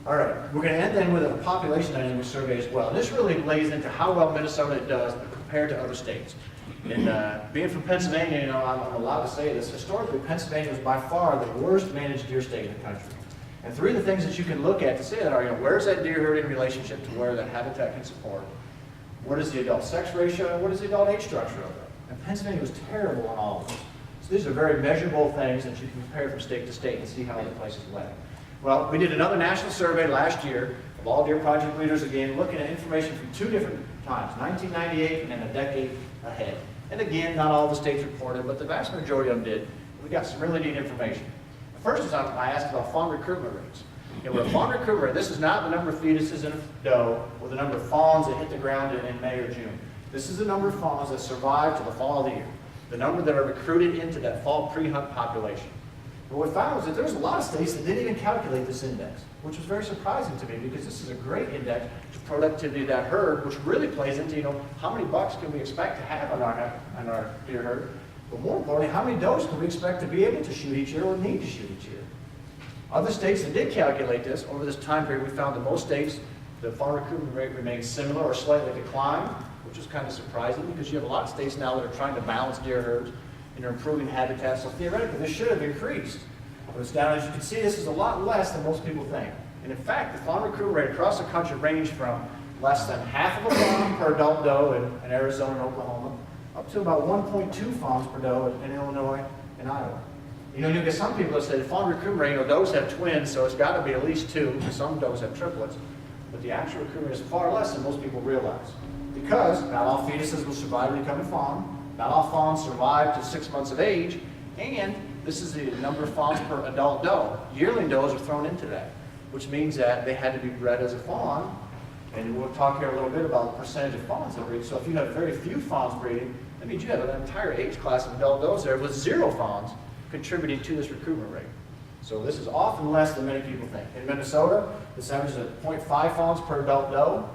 All right, we're going to end then with a population dynamics survey as well. And this really lays into how well Minnesota does compared to other states. And being from Pennsylvania, you know, I'm allowed to say this. Historically, Pennsylvania was by far the worst managed deer state in the country. And three of the things that you can look at to say that are, you know, where's that deer herd in relationship to where that habitat can support? What is the adult sex ratio? And what is the adult age structure of it? And Pennsylvania was terrible on all of those. So these are very measurable things that you can compare from state to state and see how other places went. Well, we did another national survey last year of all deer project leaders, again, looking at information from two different times, 1998 and a decade ahead. And again, not all the states reported, but the vast majority of them did. We got some really neat information. The first is I asked about fawn recruitment rates. You know, with a fawn recruitment rate, this is not the number of fetuses in a doe or the number of fawns that hit the ground in May or June. This is the number of fawns that survive to the fall of the year, the number that are recruited into that fall pre-hunt population. But what we found was that there was a lot of states that didn't even calculate this index, which was very surprising to me because this is a great index to productivity of that herd, which really plays into, you know, how many bucks can we expect to have on our deer herd, but more importantly, how many does can we expect to be able to shoot each year or need to shoot each year. Other states that did calculate this, over this time period, we found that most states, the fawn recruitment rate remained similar or slightly declined, which is kind of surprising because you have a lot of states now that are trying to balance deer herds and are improving habitat, so theoretically this should have increased. But it's down, as you can see, this is a lot less than most people think. And in fact, the fawn recruitment rate across the country ranged from less than half of a fawn per adult doe in Arizona and Oklahoma, up to about 1.2 fawns per doe in Illinois and Iowa. You know, you get some people that say the fawn recruitment rate, you know, does have twins, so it's got to be at least 2, because some does have triplets. But the actual recruitment is far less than most people realize. Because not all fetuses will survive to become a fawn, not all fawns survive to 6 months of age, and this is the number of fawns per adult doe. Yearling does are thrown into that, which means that they had to be bred as a fawn, and we'll talk here a little bit about the percentage of fawns that breed. So if you have very few fawns breeding, that means you have an entire age class of adult does there with 0 fawns contributing to this recruitment rate. So this is often less than many people think. In Minnesota, this averages at 0.5 fawns per adult doe,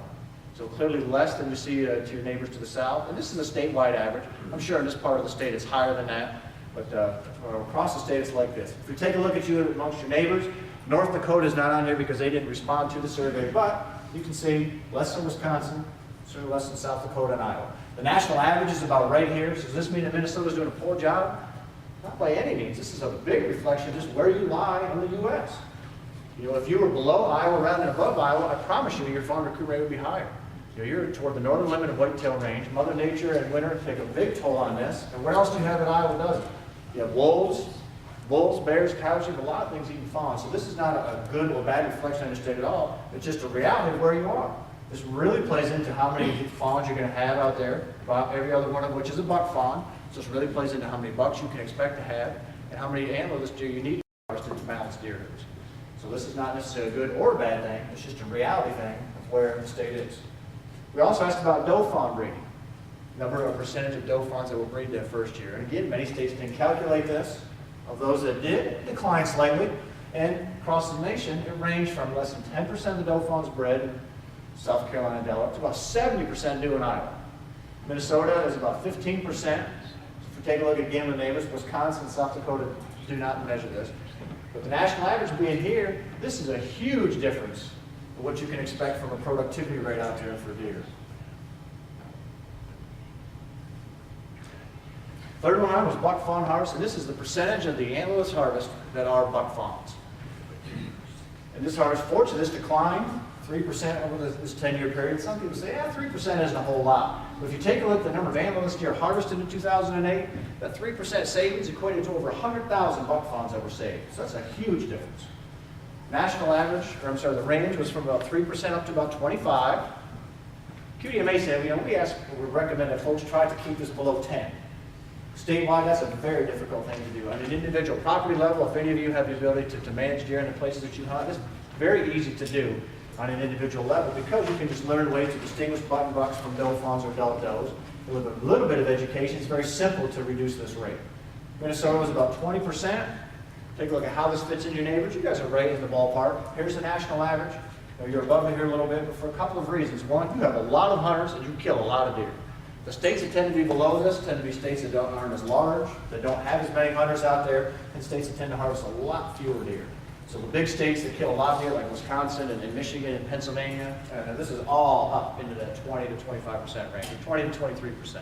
so clearly less than you see to your neighbors to the south. And this is a statewide average. I'm sure in this part of the state it's higher than that, but across the state it's like this. If we take a look at you amongst your neighbors, North Dakota is not on here because they didn't respond to the survey, but you can see less than Wisconsin, certainly less than South Dakota and Iowa. The national average is about right here. So does this mean that Minnesota's doing a poor job? Not by any means. This is a big reflection of just where you lie in the U.S. You know, if you were below Iowa rather than above Iowa, I promise you your fawn recruitment rate would be higher. You know, you're toward the northern limit of whitetail range. Mother Nature and winter take a big toll on this. And where else do you have it Iowa doesn't? You have wolves, bears, cows, you have a lot of things eating fawns. So this is not a good or bad reflection on your state at all. It's just a reality of where you are. This really plays into how many fawns you're going to have out there, about every other one of which is a buck fawn. So this really plays into how many bucks you can expect to have and how many antlers deer you need to balance deer herds. So this is not necessarily a good or a bad thing. It's just a reality thing of where the state is. We also asked about doe fawn breeding, number of percentage of doe fawns that will breed that first year. And again, many states didn't calculate this. Of those that did, it declined slightly. And across the nation, it ranged from less than 10% of the doe fawns bred in South Carolina and Delaware to about 70% do in Iowa. Minnesota is about 15%. If we take a look again with neighbors, Wisconsin and South Dakota do not measure this. But the national average being here, this is a huge difference of what you can expect from a productivity rate out there for deer. Third one was buck fawn harvest, and this is the percentage of the antlerless harvest that are buck fawns. And this harvest, fortunately, this declined 3% over this 10-year period. Some people say, 3% isn't a whole lot. But if you take a look at the number of antlerless deer harvested in 2008, that 3% savings equated to over 100,000 buck fawns that were saved. So that's a huge difference. National average, or I'm sorry, the range was from about 3% up to about 25%. QDMA said, you know, we recommend that folks try to keep this below 10%. Statewide, that's a very difficult thing to do. On an individual property level, if any of you have the ability to manage deer in the places that you hunt, it's very easy to do on an individual level because you can just learn ways to distinguish button bucks from doe fawns or adult does. With a little bit of education, it's very simple to reduce this rate. Minnesota was about 20%. Take a look at how this fits in your neighbors. You guys are right in the ballpark. Here's the national average. You're above me here a little bit, but for a couple of reasons. One, you have a lot of hunters and you kill a lot of deer. The states that tend to be below this tend to be states that aren't as large, that don't have as many hunters out there, and states that tend to harvest a lot fewer deer. So the big states that kill a lot of deer, like Wisconsin and Michigan and Pennsylvania, this is all up into that 20 to 25% range, 20 to 23%.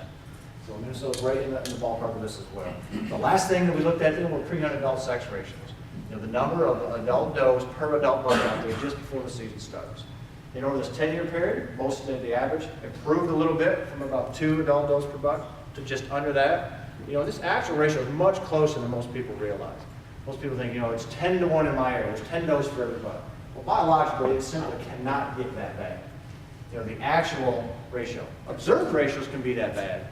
So Minnesota's right in the ballpark of this as well. The last thing that we looked at then were pre-hunt adult sex ratios. The number of adult does per adult buck out there just before the season starts. Over this 10-year period, most of the average improved a little bit from about 2 adult does per buck to just under that. This actual ratio is much closer than most people realize. Most people think, it's 10 to 1 in my area. There's 10 does for every buck. Well, biologically, it simply cannot get that bad. The actual ratio. Observed ratios can be that bad.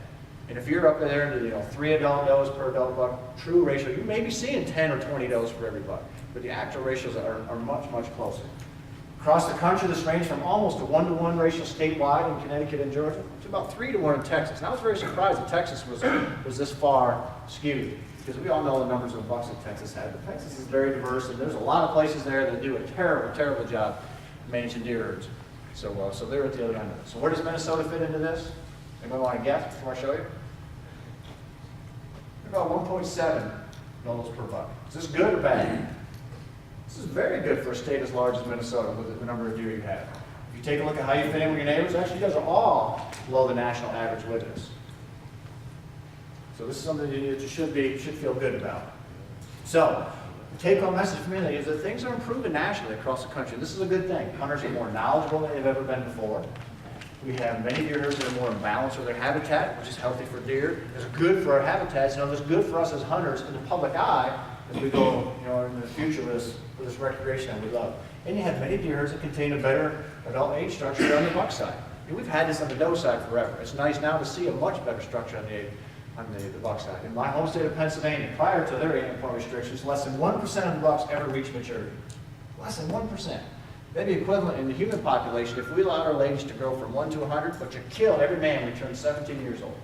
And if you're up there into 3 adult does per adult buck, true ratio, you may be seeing 10 or 20 does for every buck. But the actual ratios are much, much closer. Across the country, this ranged from almost a 1-to-1 ratio statewide in Connecticut and Georgia to about 3 to 1 in Texas. And I was very surprised that Texas was this far skewed, because we all know the numbers of bucks that Texas had. But Texas is very diverse, and there's a lot of places there that do a terrible, terrible job managing deer herds. So they're at the other end of it. So where does Minnesota fit into this? Anybody want to guess before I show you? About 1.7 dollars per buck. Is this good or bad? This is very good for a state as large as Minnesota with the number of deer you have. If you take a look at how you fit in with your neighbors, actually you guys are all below the national average with this. So this is something that you should feel good about. So the take-home message for me is that things are improving nationally across the country. This is a good thing. Hunters are more knowledgeable than they've ever been before. We have many deer herds that are more in balance with their habitat, which is healthy for deer. It's good for our habitats. It's good for us as hunters in the public eye as we go, in the future with this recreation that we love. And you have many deer herds that contain a better adult age structure on the buck side. We've had this on the doe side forever. It's nice now to see a much better structure on the buck side. In my home state of Pennsylvania, prior to their 8-point restrictions, less than 1% of the bucks ever reached maturity. Less than 1%. That'd be equivalent in the human population if we allowed our ladies to grow from 1 to 100, but you kill every man when he turns 17 years old.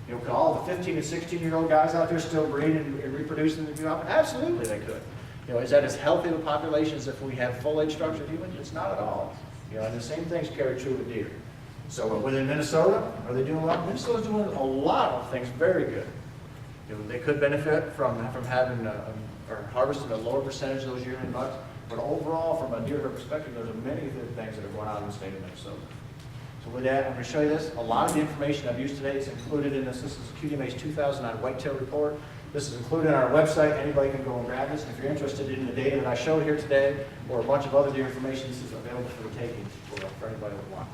Could all the 15 and 16-year-old guys out there still breed and reproduce in the community? Absolutely they could. Is that as healthy of a population as if we have full age structured humans? It's not at all. And the same things carry true with deer. So within Minnesota, are they doing well? Minnesota's doing a lot of things very good. They could benefit from having or harvesting a lower percentage of those yearling bucks. But overall, from a deer herd perspective, there's many good things that are going on in the state of Minnesota. So with that, I'm going to show you this. A lot of the information I've used today is included in this. This is QDMA's 2009 Whitetail Report. This is included on our website. Anybody can go and grab this. And if you're interested in the data that I showed here today or a bunch of other deer information, this is available for the taking for anybody that wants.